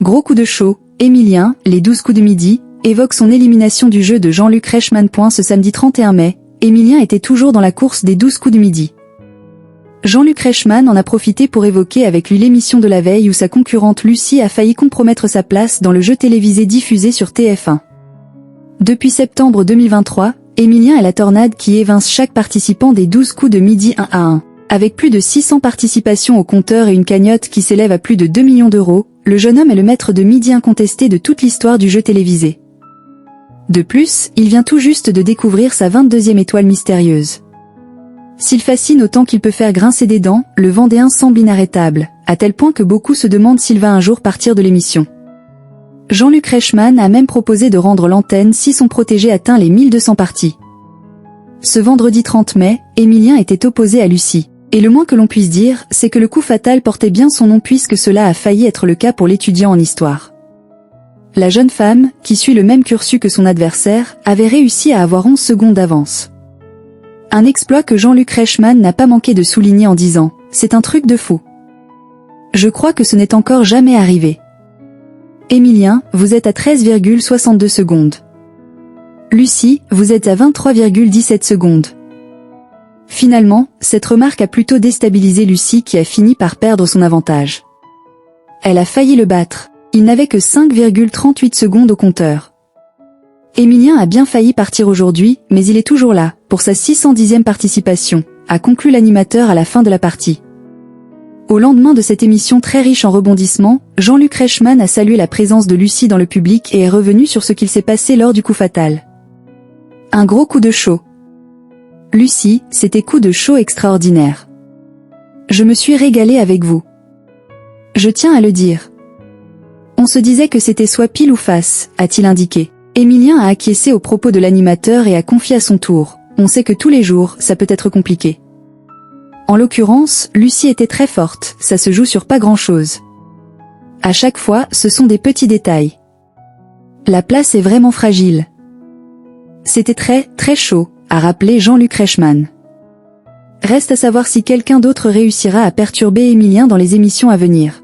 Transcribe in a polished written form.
Gros coup de chaud, Emilien, les 12 coups de midi, évoque son élimination du jeu de Jean-Luc Reichmann. Ce samedi 31 mai, Emilien était toujours dans la course des 12 coups de midi. Jean-Luc Reichmann en a profité pour évoquer avec lui l'émission de la veille où sa concurrente Lucie a failli compromettre sa place dans le jeu télévisé diffusé sur TF1. Depuis septembre 2023, Emilien est la tornade qui évince chaque participant des 12 coups de midi 1 à 1. Avec plus de 600 participations au compteur et une cagnotte qui s'élève à plus de 2 millions d'euros, le jeune homme est le maître de midi incontesté de toute l'histoire du jeu télévisé. De plus, il vient tout juste de découvrir sa 22e étoile mystérieuse. S'il fascine autant qu'il peut faire grincer des dents, le Vendéen semble inarrêtable, à tel point que beaucoup se demandent s'il va un jour partir de l'émission. Jean-Luc Reichmann a même proposé de rendre l'antenne si son protégé atteint les 1200 parties. Ce vendredi 30 mai, Emilien était opposé à Lucie. Et le moins que l'on puisse dire, c'est que le coup fatal portait bien son nom puisque cela a failli être le cas pour l'étudiant en histoire. La jeune femme, qui suit le même cursus que son adversaire, avait réussi à avoir 11 secondes d'avance. Un exploit que Jean-Luc Reichmann n'a pas manqué de souligner en disant « C'est un truc de fou. Je crois que ce n'est encore jamais arrivé. Emilien, vous êtes à 13,62 secondes. Lucie, vous êtes à 23,17 secondes. » Finalement, cette remarque a plutôt déstabilisé Lucie qui a fini par perdre son avantage. Elle a failli le battre. Il n'avait que 5,38 secondes au compteur. Emilien a bien failli partir aujourd'hui, mais il est toujours là, pour sa 610e participation, a conclu l'animateur à la fin de la partie. Au lendemain de cette émission très riche en rebondissements, Jean-Luc Reichmann a salué la présence de Lucie dans le public et est revenu sur ce qu'il s'est passé lors du coup fatal. Un gros coup de chaud. Lucie, c'était coup de chaud extraordinaire. Je me suis régalé avec vous. Je tiens à le dire. On se disait que c'était soit pile ou face, a-t-il indiqué. Emilien a acquiescé aux propos de l'animateur et a confié à son tour. On sait que tous les jours, ça peut être compliqué. En l'occurrence, Lucie était très forte, ça se joue sur pas grand-chose. À chaque fois, ce sont des petits détails. La place est vraiment fragile. C'était très chaud, a rappelé Jean-Luc Reichmann. Reste à savoir si quelqu'un d'autre réussira à perturber Emilien dans les émissions à venir.